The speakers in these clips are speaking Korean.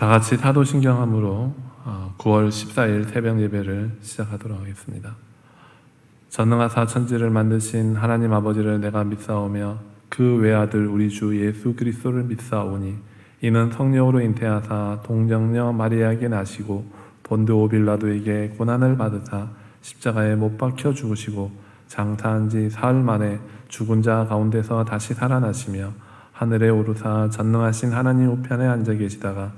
다 같이 사도신경함으로 9월 14일 새벽 예배를 시작하도록 하겠습니다. 전능하사 천지를 만드신 하나님 아버지를 내가 믿사오며 그 외아들 우리 주 예수 그리스도를 믿사오니 이는 성령으로 잉태하사 동정녀 마리아에게 나시고 본드오 빌라도에게 고난을 받으사 십자가에 못 박혀 죽으시고 장사한 지 사흘 만에 죽은 자 가운데서 다시 살아나시며 하늘에 오르사 전능하신 하나님 우편에 앉아 계시다가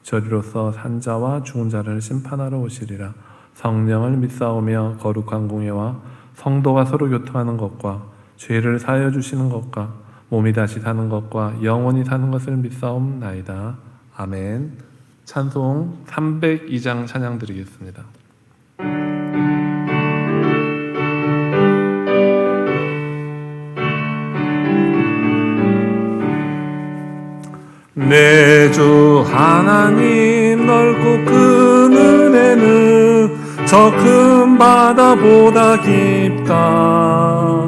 저리로서 산자와 죽은 자를 심판하러 오시리라. 성령을 믿사오며 거룩한 공예와 성도가 서로 교통하는 것과 죄를 사하여 주시는 것과 몸이 다시 사는 것과 영원히 사는 것을 믿사옵나이다. 아멘. 찬송 302장 찬양 드리겠습니다. 내 주 하나님 넓고 큰 은혜는 저 큰 바다보다 깊다.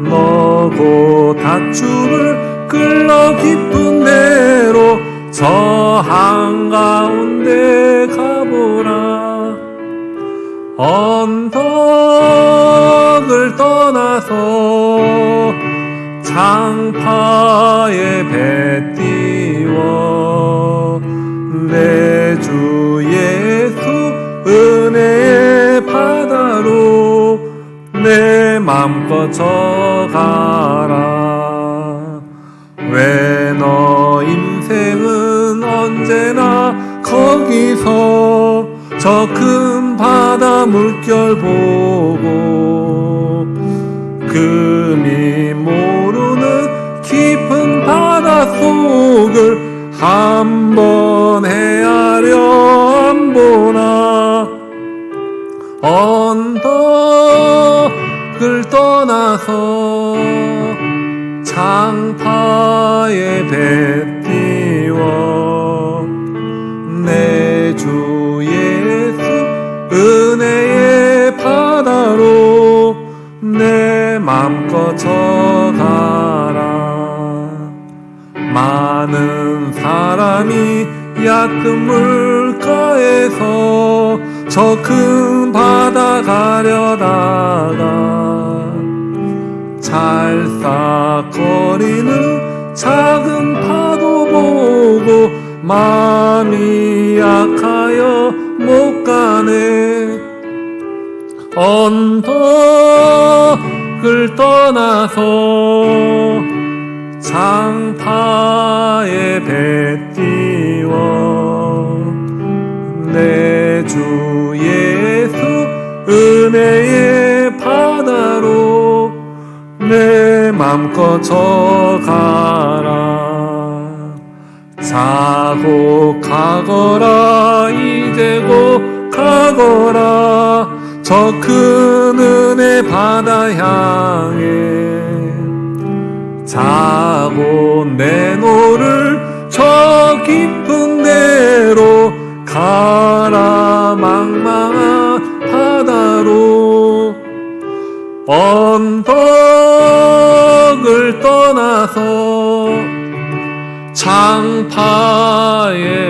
너고 다춤을 끌러 깊은 데로 저 한가운데 가보라. 언덕을 떠나서 장파에 배 띄워 내 주 예수 은혜의 바다로 내 맘껏 져가라. 왜 너 인생은 언제나 거기서 저 큰 바다 물결 보고 금이 모르는 깊은 바닷속을 한번 헤아려 안 보나. 언덕을 떠나서 장파에 배 띄워 내 주 예수 은혜의 바다로 내 맘껏 져가라. 많은 사람이 얕은 물가에서 저 큰 바다 가려다가 찰싹거리는 작은 파도 보고 마음이 약하여 못 가네. 언덕을 떠나서 장파에 배 띄워 내 주 예수 은혜의 바다로 내 맘껏 져가라. 자고 가거라 이제 곧 가거라 저 큰 은혜 바다 향해. 자고 내노를 저 깊은 데로 가라. 망망한 바다로 언덕을 떠나서 장파에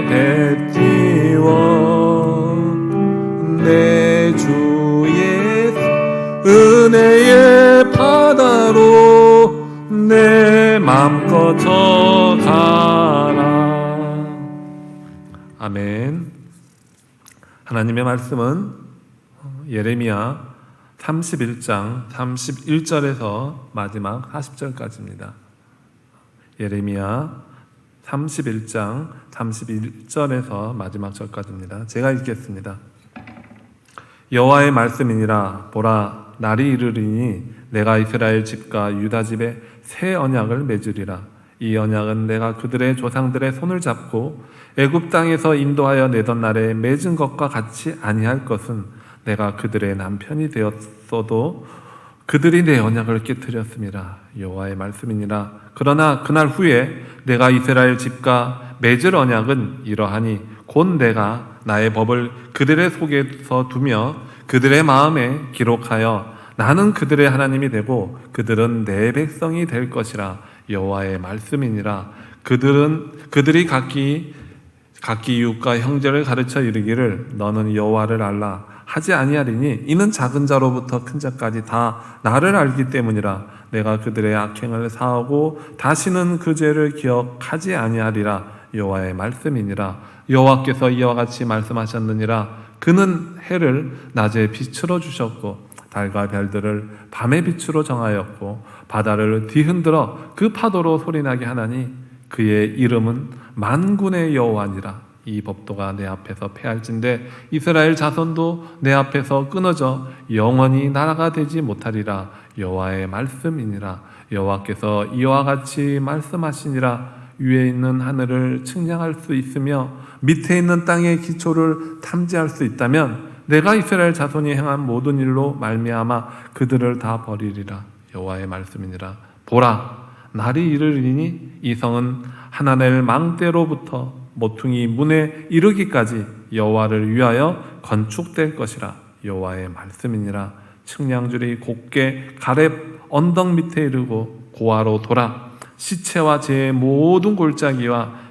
배 띄워 내 주 예수 은혜의 바다로 내 맘껏 져가라. 아멘. 하나님의 말씀은 예레미야 31장 31절에서 마지막 40절까지입니다. 예레미야 31장 31절에서 마지막 절까지입니다. 제가 읽겠습니다. 여호와의 말씀이니라. 보라, 날이 이르리니 내가 이스라엘 집과 유다 집에 새 언약을 맺으리라. 이 언약은 내가 그들의 조상들의 손을 잡고 애굽 땅에서 인도하여 내던 날에 맺은 것과 같이 아니할 것은 내가 그들의 남편이 되었어도 그들이 내 언약을 깨뜨렸음이라. 여호와의 말씀이니라. 그러나 그날 후에 내가 이스라엘 집과 맺을 언약은 이러하니 곧 내가 나의 법을 그들의 속에서 두며 그들의 마음에 기록하여 나는 그들의 하나님이 되고 그들은 내 백성이 될 것이라. 여호와의 말씀이니라. 그들이 각기 각기 이웃과 형제를 가르쳐 이르기를 너는 여호와를 알라 하지 아니하리니 이는 작은 자로부터 큰 자까지 다 나를 알기 때문이라. 내가 그들의 악행을 사하고 다시는 그 죄를 기억하지 아니하리라. 여호와의 말씀이니라. 여호와께서 이와 같이 말씀하셨느니라. 그는 해를 낮에 빛으로 주셨고 달과 별들을 밤의 빛으로 정하였고 바다를 뒤흔들어 그 파도로 소리나게 하나니 그의 이름은 만군의 여호와니라. 이 법도가 내 앞에서 패할진대 이스라엘 자손도 내 앞에서 끊어져 영원히 나라가 되지 못하리라. 여호와의 말씀이니라. 여호와께서 이와 같이 말씀하시니라. 위에 있는 하늘을 측량할 수 있으며 밑에 있는 땅의 기초를 탐지할 수 있다면 내가 이스라엘 자손이 행한 모든 일로 말미암아 그들을 다 버리리라. 여호와의 말씀이니라. 보라, 날이 이르리니 이 성은 하나넬 망대로부터 모퉁이 문에 이르기까지 여호와를 위하여 건축될 것이라. 여호와의 말씀이니라. 측량줄이 곱게 가렙 언덕 밑에 이르고 고아로 돌아 시체와 제 모든 골짜기와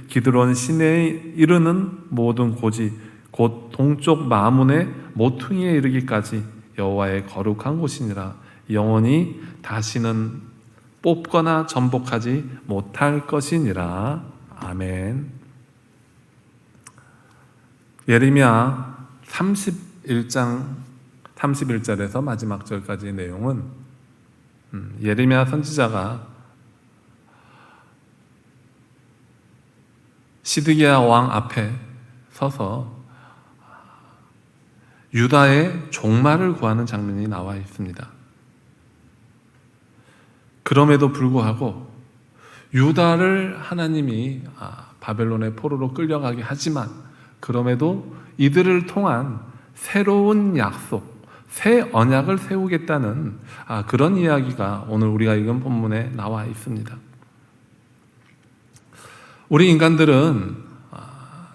기드론 시내에 이르는 모든 고지 곧 동쪽 마문의 모퉁이에 이르기까지 여호와의 거룩한 곳이니라. 영원히 다시는 뽑거나 전복하지 못할 것이니라. 아멘. 예레미야 31장 31절에서 마지막 절까지의 내용은 예레미야 선지자가 시드기야 왕 앞에 서서 유다의 종말을 구하는 장면이 나와 있습니다. 그럼에도 불구하고 유다를 하나님이 바벨론의 포로로 끌려가게 하지만 그럼에도 이들을 통한 새로운 약속, 새 언약을 세우겠다는 그런 이야기가 오늘 우리가 읽은 본문에 나와 있습니다. 우리 인간들은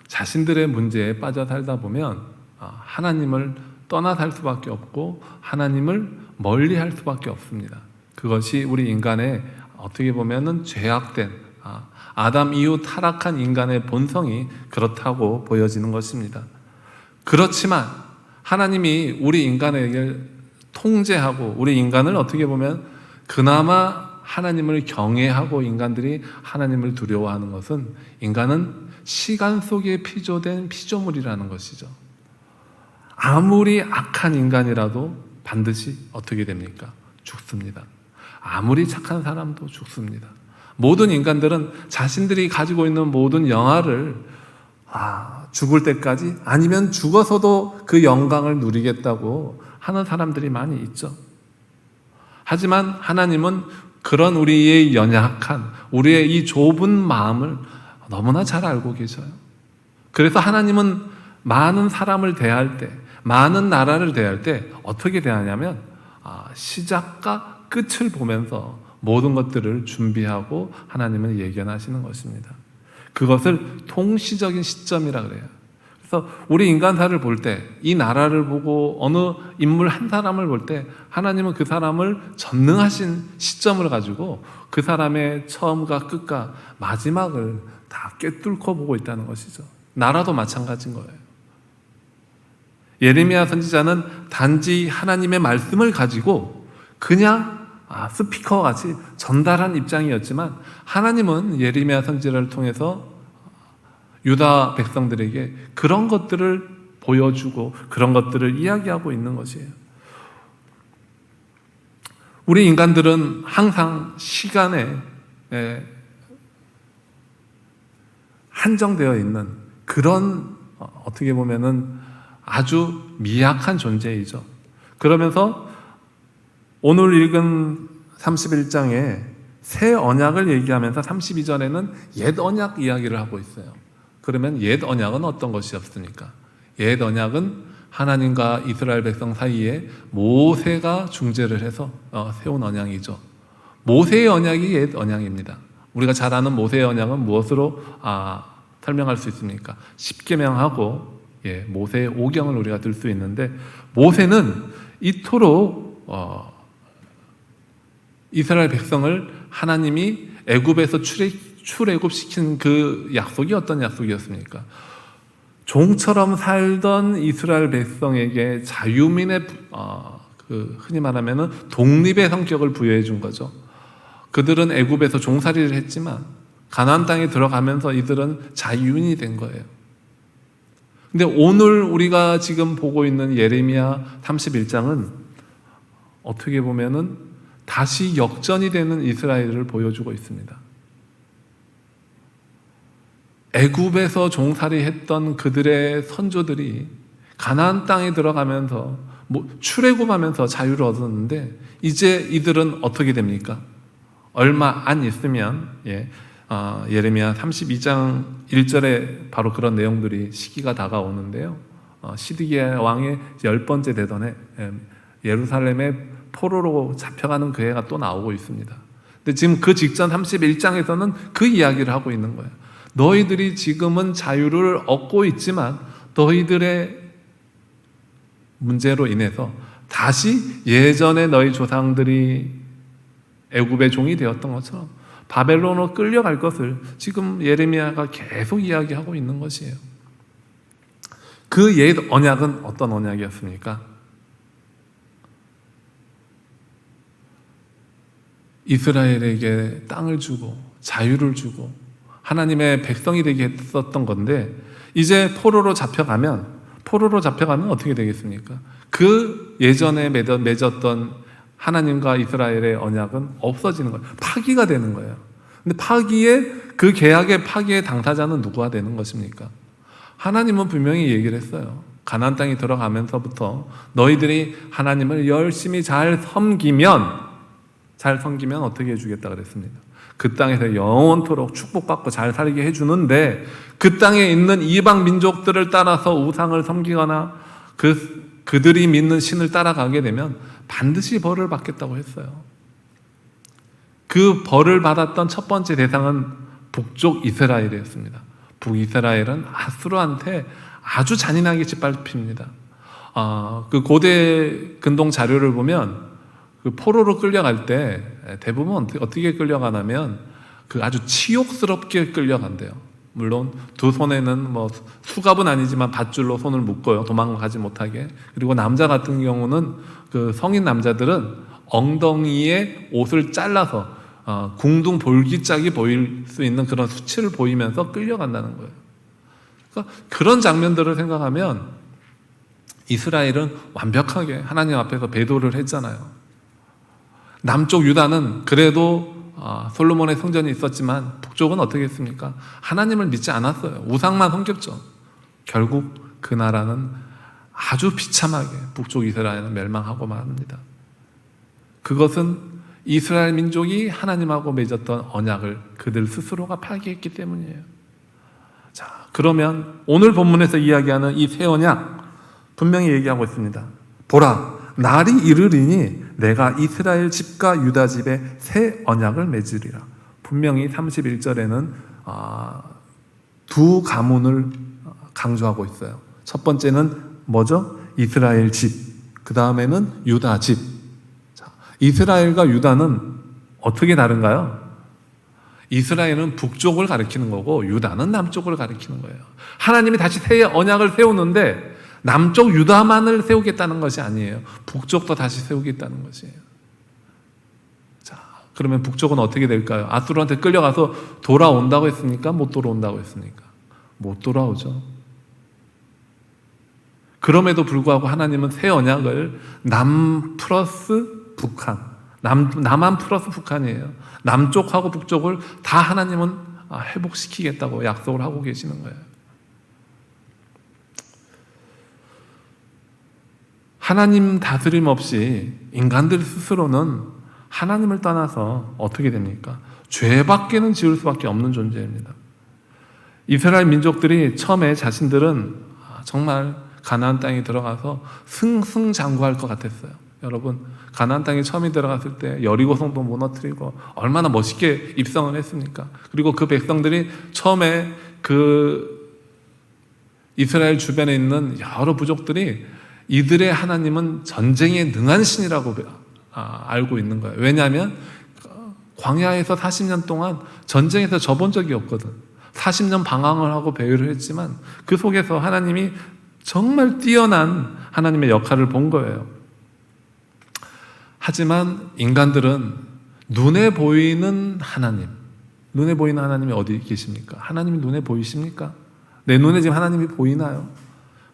자신들의 문제에 빠져 살다 보면 하나님을 떠나 살 수밖에 없고 하나님을 멀리 할 수밖에 없습니다. 그것이 우리 인간의 어떻게 보면은 죄악된 아담 이후 타락한 인간의 본성이 그렇다고 보여지는 것입니다. 그렇지만 하나님이 우리 인간에게 통제하고 우리 인간을 어떻게 보면 그나마 하나님을 경외하고 인간들이 하나님을 두려워하는 것은 인간은 시간 속에 피조된 피조물이라는 것이죠. 아무리 악한 인간이라도 반드시 어떻게 됩니까? 죽습니다. 아무리 착한 사람도 죽습니다. 모든 인간들은 자신들이 가지고 있는 모든 영화를 죽을 때까지 아니면 죽어서도 그 영광을 누리겠다고 하는 사람들이 많이 있죠. 하지만 하나님은 그런 우리의 연약한 우리의 이 좁은 마음을 너무나 잘 알고 계셔요. 그래서 하나님은 많은 사람을 대할 때, 많은 나라를 대할 때 어떻게 대하냐면 시작과 끝을 보면서 모든 것들을 준비하고 하나님은 예견하시는 것입니다. 그것을 통시적인 시점이라 그래요. 그래서 우리 인간사를 볼 때, 이 나라를 보고 어느 인물 한 사람을 볼 때 하나님은 그 사람을 전능하신 시점을 가지고 그 사람의 처음과 끝과 마지막을 다 꿰뚫고 보고 있다는 것이죠. 나라도 마찬가지인 거예요. 예레미야 선지자는 단지 하나님의 말씀을 가지고 그냥 스피커와 같이 전달한 입장이었지만 하나님은 예레미야 선지자를 통해서 유다 백성들에게 그런 것들을 보여주고 그런 것들을 이야기하고 있는 것이에요. 우리 인간들은 항상 시간에 한정되어 있는 그런 어떻게 보면은 아주 미약한 존재이죠. 그러면서 오늘 읽은 31장에 새 언약을 얘기하면서 32절에는 옛 언약 이야기를 하고 있어요. 그러면 옛 언약은 어떤 것이었습니까? 옛 언약은 하나님과 이스라엘 백성 사이에 모세가 중재를 해서 세운 언약이죠. 모세의 언약이 옛 언약입니다. 우리가 잘 아는 모세의 언약은 무엇으로 설명할 수 있습니까? 십계명하고 모세의 오경을 우리가 들 수 있는데 모세는 이토록 이스라엘 백성을 하나님이 애굽에서 출애굽시킨 그 약속이 어떤 약속이었습니까? 종처럼 살던 이스라엘 백성에게 자유민의 흔히 말하면 독립의 성격을 부여해 준 거죠. 그들은 애굽에서 종살이를 했지만 가나안 땅에 들어가면서 이들은 자유인이 된 거예요. 근데 오늘 우리가 지금 보고 있는 예레미야 31장은 어떻게 보면은 다시 역전이 되는 이스라엘을 보여주고 있습니다. 애굽에서 종살이 했던 그들의 선조들이 가나안 땅에 들어가면서 출애굽하면서 자유를 얻었는데 이제 이들은 어떻게 됩니까? 얼마 안 있으면 예레미야 32장 1절에 바로 그런 내용들이 시기가 다가오는데요. 시드기야 왕의 10번째 대전에 예루살렘에 포로로 잡혀가는 그 해가 또 나오고 있습니다. 근데 지금 그 직전 31장에서는 그 이야기를 하고 있는 거예요. 너희들이 지금은 자유를 얻고 있지만 너희들의 문제로 인해서 다시 예전에 너희 조상들이 애굽의 종이 되었던 것처럼 바벨론으로 끌려갈 것을 지금 예레미야가 계속 이야기하고 있는 것이에요. 그 옛 언약은 어떤 언약이었습니까? 이스라엘에게 땅을 주고 자유를 주고 하나님의 백성이 되게 했었던 건데 이제 포로로 잡혀가면 어떻게 되겠습니까? 그 예전에 맺었던 하나님과 이스라엘의 언약은 없어지는 거예요. 파기가 되는 거예요. 근데 그 계약의 파기의 당사자는 누구가 되는 것입니까? 하나님은 분명히 얘기를 했어요. 가나안 땅에 들어가면서부터 너희들이 하나님을 열심히 잘 섬기면 어떻게 해주겠다 그랬습니다. 그 땅에서 영원토록 축복받고 잘 살게 해주는데 그 땅에 있는 이방 민족들을 따라서 우상을 섬기거나 그들이 믿는 신을 따라가게 되면 반드시 벌을 받겠다고 했어요. 그 벌을 받았던 첫 번째 대상은 북쪽 이스라엘이었습니다. 북이스라엘은 아수르한테 아주 잔인하게 짓밟힙니다. 그 고대 근동 자료를 보면 그 포로로 끌려갈 때 대부분 어떻게 끌려가냐면 그 아주 치욕스럽게 끌려간대요. 물론 두 손에는 수갑은 아니지만 밧줄로 손을 묶어요. 도망가지 못하게. 그리고 남자 같은 경우는 그 성인 남자들은 엉덩이에 옷을 잘라서 궁둥 볼기짝이 보일 수 있는 그런 수치를 보이면서 끌려간다는 거예요. 그러니까 그런 장면들을 생각하면 이스라엘은 완벽하게 하나님 앞에서 배도를 했잖아요. 남쪽 유다는 그래도 솔로몬의 성전이 있었지만 북쪽은 어떻게 했습니까? 하나님을 믿지 않았어요. 우상만 섬겼죠. 결국 그 나라는 아주 비참하게 북쪽 이스라엘은 멸망하고 말합니다. 그것은 이스라엘 민족이 하나님하고 맺었던 언약을 그들 스스로가 파기했기 때문이에요. 자, 그러면 오늘 본문에서 이야기하는 이 새 언약 분명히 얘기하고 있습니다. 보라, 날이 이르리니 내가 이스라엘 집과 유다 집에 새 언약을 맺으리라. 분명히 31절에는 두 가문을 강조하고 있어요. 첫 번째는 뭐죠? 이스라엘 집. 그 다음에는 유다 집. 자, 이스라엘과 유다는 어떻게 다른가요? 이스라엘은 북쪽을 가리키는 거고 유다는 남쪽을 가리키는 거예요. 하나님이 다시 새 언약을 세우는데 남쪽 유다만을 세우겠다는 것이 아니에요. 북쪽도 다시 세우겠다는 것이에요. 자, 그러면 북쪽은 어떻게 될까요? 아수르한테 끌려가서 돌아온다고 했습니까? 못 돌아온다고 했습니까? 못 돌아오죠. 그럼에도 불구하고 하나님은 새 언약을 남 플러스 북한, 남한 플러스 북한이에요. 남쪽하고 북쪽을 다 하나님은 회복시키겠다고 약속을 하고 계시는 거예요. 하나님 다스림 없이 인간들 스스로는 하나님을 떠나서 어떻게 됩니까? 죄밖에는 지을 수밖에 없는 존재입니다. 이스라엘 민족들이 처음에 자신들은 정말 가나안 땅에 들어가서 승승장구할 것 같았어요. 여러분, 가나안 땅에 처음에 들어갔을 때 여리고 성도 무너뜨리고 얼마나 멋있게 입성을 했습니까? 그리고 그 백성들이 처음에 그 이스라엘 주변에 있는 여러 부족들이 이들의 하나님은 전쟁에 능한 신이라고 알고 있는 거예요. 왜냐하면 광야에서 40년 동안 전쟁에서 져본 적이 없거든. 40년 방황을 하고 배회를 했지만 그 속에서 하나님이 정말 뛰어난 하나님의 역할을 본 거예요. 하지만 인간들은 눈에 보이는 하나님, 눈에 보이는 하나님이 어디 계십니까? 하나님이 눈에 보이십니까? 내 눈에 지금 하나님이 보이나요?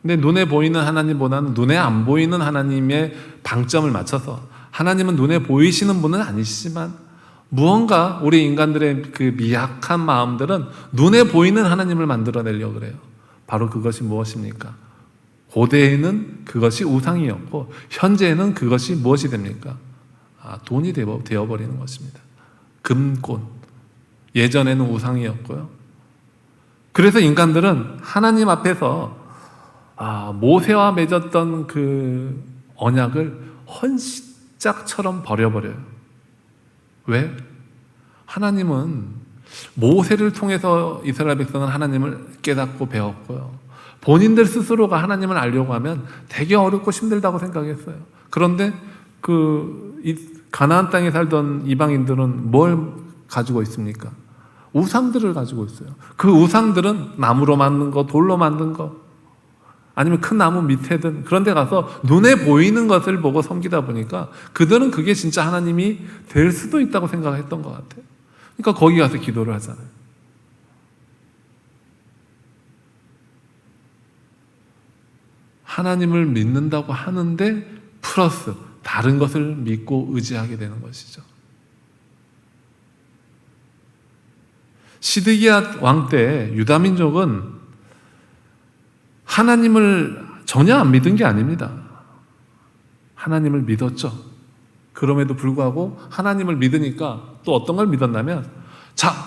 근데 눈에 보이는 하나님보다는 눈에 안 보이는 하나님의 방점을 맞춰서, 하나님은 눈에 보이시는 분은 아니시지만 무언가 우리 인간들의 그 미약한 마음들은 눈에 보이는 하나님을 만들어내려고 그래요. 바로 그것이 무엇입니까? 고대에는 그것이 우상이었고 현재에는 그것이 무엇이 됩니까? 돈이 되어버리는 것입니다. 금곤. 예전에는 우상이었고요. 그래서 인간들은 하나님 앞에서 모세와 맺었던 그 언약을 헌신짝처럼 버려버려요. 왜? 하나님은 모세를 통해서 이스라엘 백성은 하나님을 깨닫고 배웠고요. 본인들 스스로가 하나님을 알려고 하면 되게 어렵고 힘들다고 생각했어요. 그런데 가나안 땅에 살던 이방인들은 뭘 가지고 있습니까? 우상들을 가지고 있어요. 그 우상들은 나무로 만든 거, 돌로 만든 거, 아니면 큰 나무 밑에든 그런 데 가서 눈에 보이는 것을 보고 섬기다 보니까 그들은 그게 진짜 하나님이 될 수도 있다고 생각했던 것 같아요. 그러니까 거기 가서 기도를 하잖아요. 하나님을 믿는다고 하는데 플러스 다른 것을 믿고 의지하게 되는 것이죠. 시드기야 왕 때 유다민족은 하나님을 전혀 안 믿은 게 아닙니다. 하나님을 믿었죠. 그럼에도 불구하고 하나님을 믿으니까 또 어떤 걸 믿었냐면,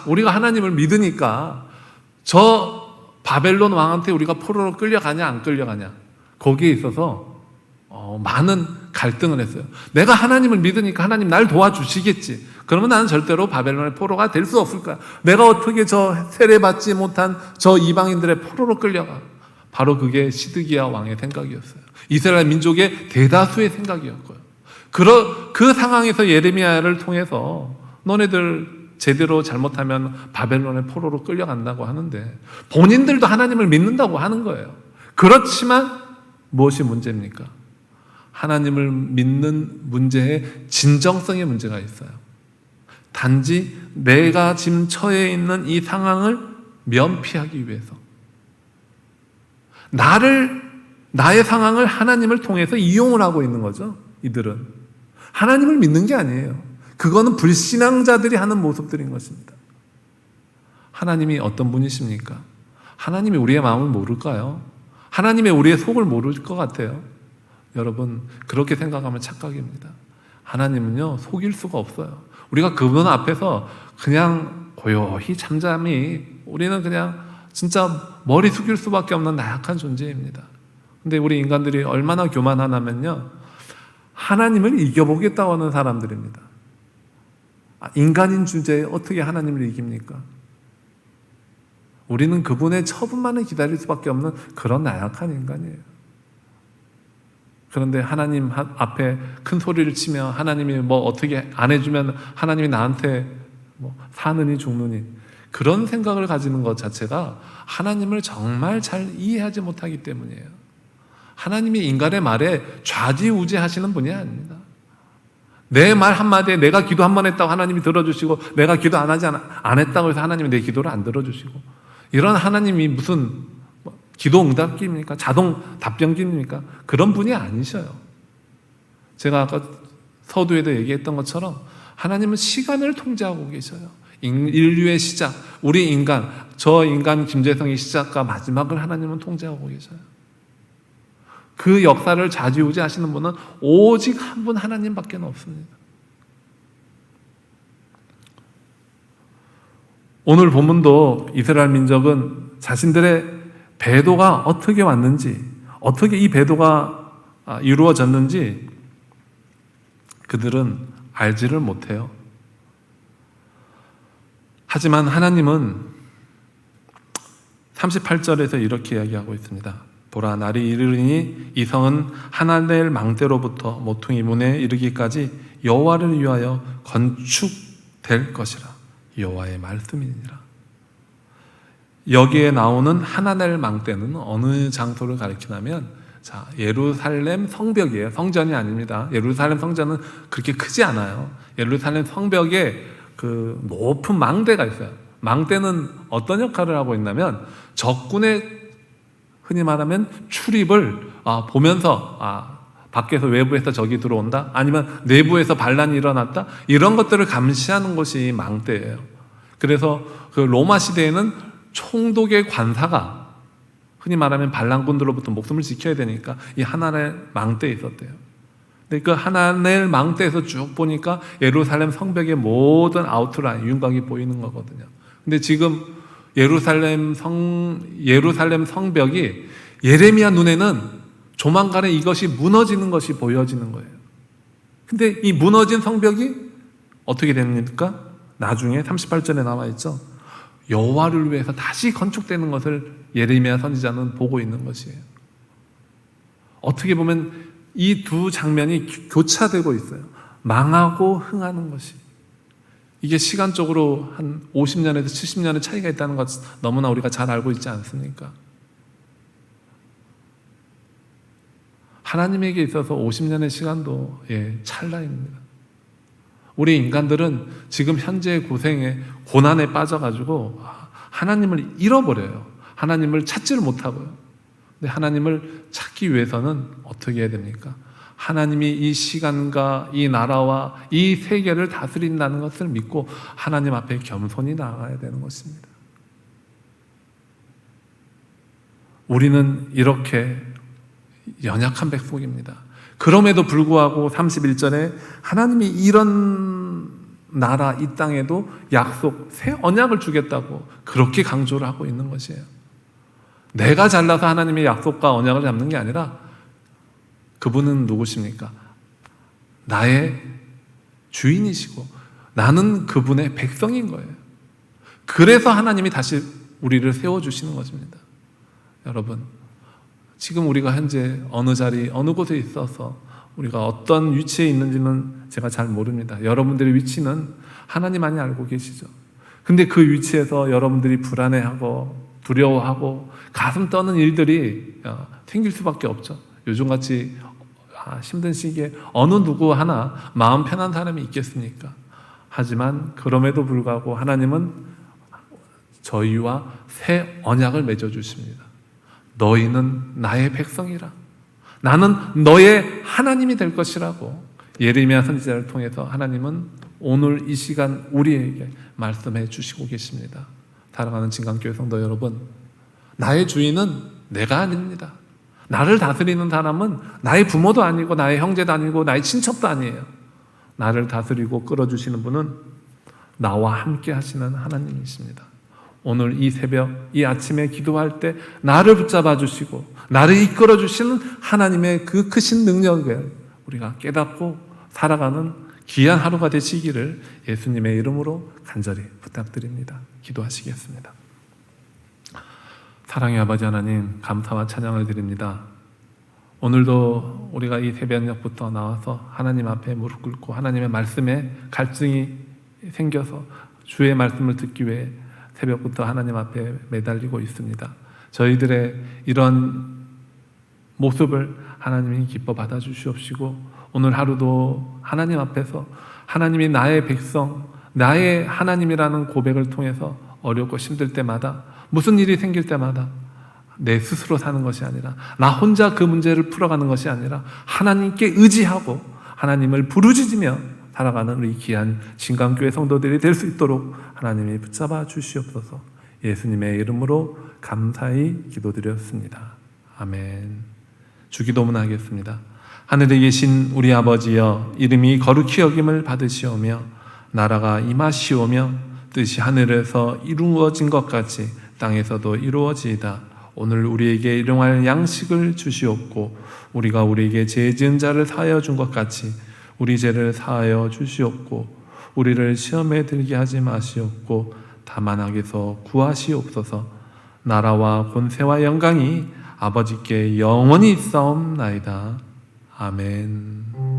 우리가 하나님을 믿으니까 저 바벨론 왕한테 우리가 포로로 끌려가냐 안 끌려가냐, 거기에 있어서 많은 갈등을 했어요. 내가 하나님을 믿으니까 하나님 날 도와주시겠지. 그러면 나는 절대로 바벨론의 포로가 될 수 없을 거야. 내가 어떻게 저 세례받지 못한 저 이방인들의 포로로 끌려가. 바로 그게 시드기야 왕의 생각이었어요. 이스라엘 민족의 대다수의 생각이었고요. 그 상황에서 예레미야를 통해서 너네들 제대로 잘못하면 바벨론의 포로로 끌려간다고 하는데 본인들도 하나님을 믿는다고 하는 거예요. 그렇지만 무엇이 문제입니까? 하나님을 믿는 문제에 진정성의 문제가 있어요. 단지 내가 지금 처해 있는 이 상황을 면피하기 위해서, 나의 상황을 하나님을 통해서 이용을 하고 있는 거죠. 이들은 하나님을 믿는 게 아니에요. 그거는 불신앙자들이 하는 모습들인 것입니다. 하나님이 어떤 분이십니까? 하나님이 우리의 마음을 모를까요? 하나님이 우리의 속을 모를 것 같아요. 여러분, 그렇게 생각하면 착각입니다. 하나님은요, 속일 수가 없어요. 우리가 그분 앞에서 그냥 고요히 잠잠히, 우리는 그냥 진짜 머리 숙일 수밖에 없는 나약한 존재입니다. 근데 우리 인간들이 얼마나 교만하냐면요, 하나님을 이겨보겠다고 하는 사람들입니다. 인간인 주제에 어떻게 하나님을 이깁니까? 우리는 그분의 처분만을 기다릴 수밖에 없는 그런 나약한 인간이에요. 그런데 하나님 앞에 큰 소리를 치며 하나님이 뭐 어떻게 안 해주면 하나님이 나한테 뭐 사느니 죽느니, 그런 생각을 가지는 것 자체가 하나님을 정말 잘 이해하지 못하기 때문이에요. 하나님이 인간의 말에 좌지우지하시는 분이 아닙니다. 내 말 한마디에 내가 기도 한 번 했다고 하나님이 들어주시고, 내가 기도 안 했다고 해서 하나님이 내 기도를 안 들어주시고, 이런 하나님이 무슨 기도 응답기입니까? 자동 답변기입니까? 그런 분이 아니셔요. 제가 아까 서두에도 얘기했던 것처럼 하나님은 시간을 통제하고 계셔요. 인류의 시작, 우리 인간, 저 인간 김재성의 시작과 마지막을 하나님은 통제하고 계셔요. 그 역사를 좌지우지하시는 분은 오직 한 분 하나님밖에 없습니다. 오늘 본문도 이스라엘 민족은 자신들의 배도가 어떻게 왔는지, 어떻게 이 배도가 이루어졌는지 그들은 알지를 못해요. 하지만 하나님은 38절에서 이렇게 이야기하고 있습니다. 보라, 날이 이르리니 이 성은 하나넬 망대로부터 모퉁이 문에 이르기까지 여호와를 위하여 건축 될 것이라. 여호와의 말씀이니라. 여기에 나오는 하나넬 망대는 어느 장소를 가리키냐면, 자, 예루살렘 성벽이에요. 성전이 아닙니다. 예루살렘 성전은 그렇게 크지 않아요. 예루살렘 성벽에 그 높은 망대가 있어요. 망대는 어떤 역할을 하고 있냐면, 적군의 흔히 말하면 출입을 보면서 밖에서 외부에서 적이 들어온다, 아니면 내부에서 반란이 일어났다, 이런 것들을 감시하는 것이 망대예요. 그래서 그 로마 시대에는 총독의 관사가 흔히 말하면 반란군들로부터 목숨을 지켜야 되니까 이 하나넬 망대에 있었대요. 근데 그 하나넬 망대에서 쭉 보니까 예루살렘 성벽의 모든 아우트라인, 윤곽이 보이는 거거든요. 근데 지금 예루살렘 성벽이 예레미야 눈에는 조만간에 이것이 무너지는 것이 보여지는 거예요. 근데 이 무너진 성벽이 어떻게 됩니까? 나중에 38절에 나와 있죠. 여호와를 위해서 다시 건축되는 것을 예레미야 선지자는 보고 있는 것이에요. 어떻게 보면 이 두 장면이 교차되고 있어요. 망하고 흥하는 것이. 이게 시간적으로 한 50년에서 70년의 차이가 있다는 것 너무나 우리가 잘 알고 있지 않습니까? 하나님에게 있어서 50년의 시간도 찰나입니다. 우리 인간들은 지금 현재의 고생에, 고난에 빠져가지고 하나님을 잃어버려요. 하나님을 찾지를 못하고요. 근데 하나님을 찾기 위해서는 어떻게 해야 됩니까? 하나님이 이 시간과 이 나라와 이 세계를 다스린다는 것을 믿고 하나님 앞에 겸손히 나아가야 되는 것입니다. 우리는 이렇게 연약한 백성입니다. 그럼에도 불구하고 31절에 하나님이 이런 나라, 이 땅에도 약속, 새 언약을 주겠다고 그렇게 강조를 하고 있는 것이에요. 내가 잘나서 하나님의 약속과 언약을 잡는 게 아니라 그분은 누구십니까? 나의 주인이시고 나는 그분의 백성인 거예요. 그래서 하나님이 다시 우리를 세워주시는 것입니다. 여러분, 지금 우리가 현재 어느 자리, 어느 곳에 있어서 우리가 어떤 위치에 있는지는 제가 잘 모릅니다. 여러분들의 위치는 하나님만이 알고 계시죠. 근데 그 위치에서 여러분들이 불안해하고 두려워하고 가슴 떠는 일들이 생길 수밖에 없죠. 요즘같이 힘든 시기에 어느 누구 하나 마음 편한 사람이 있겠습니까? 하지만 그럼에도 불구하고 하나님은 저희와 새 언약을 맺어주십니다. 너희는 나의 백성이라. 나는 너의 하나님이 될 것이라고 예레미야 선지자를 통해서 하나님은 오늘 이 시간 우리에게 말씀해 주시고 계십니다. 사랑하는 진강교회 성도 여러분, 나의 주인은 내가 아닙니다. 나를 다스리는 사람은 나의 부모도 아니고 나의 형제도 아니고 나의 친척도 아니에요. 나를 다스리고 끌어주시는 분은 나와 함께 하시는 하나님이십니다. 오늘 이 새벽, 이 아침에 기도할 때 나를 붙잡아 주시고 나를 이끌어 주시는 하나님의 그 크신 능력을 우리가 깨닫고 살아가는 귀한 하루가 되시기를 예수님의 이름으로 간절히 부탁드립니다. 기도하시겠습니다. 사랑의 아버지 하나님, 감사와 찬양을 드립니다. 오늘도 우리가 이 새벽녘부터 나와서 하나님 앞에 무릎 꿇고 하나님의 말씀에 갈증이 생겨서 주의 말씀을 듣기 위해 새벽부터 하나님 앞에 매달리고 있습니다. 저희들의 이런 모습을 하나님이 기뻐 받아주시옵시고 오늘 하루도 하나님 앞에서 하나님이 나의 백성, 나의 하나님이라는 고백을 통해서 어렵고 힘들 때마다, 무슨 일이 생길 때마다 내 스스로 사는 것이 아니라 나 혼자 그 문제를 풀어가는 것이 아니라 하나님께 의지하고 하나님을 부르짖으며 살아가는 우리 귀한 진강교회 성도들이 될 수 있도록 하나님이 붙잡아 주시옵소서. 예수님의 이름으로 감사히 기도드렸습니다. 아멘. 주기도문 하겠습니다. 하늘에 계신 우리 아버지여, 이름이 거룩히 여김을 받으시오며 나라가 임하시오며 뜻이 하늘에서 이루어진 것 같이 땅에서도 이루어지이다. 오늘 우리에게 일용할 양식을 주시옵고 우리가 우리에게 죄 지은 자를 사하여 준 것 같이 우리 죄를 사하여 주시옵고 우리를 시험에 들게 하지 마시옵고 다만 악에서 구하시옵소서. 나라와 권세와 영광이 아버지께 영원히 있사옵나이다. 아멘.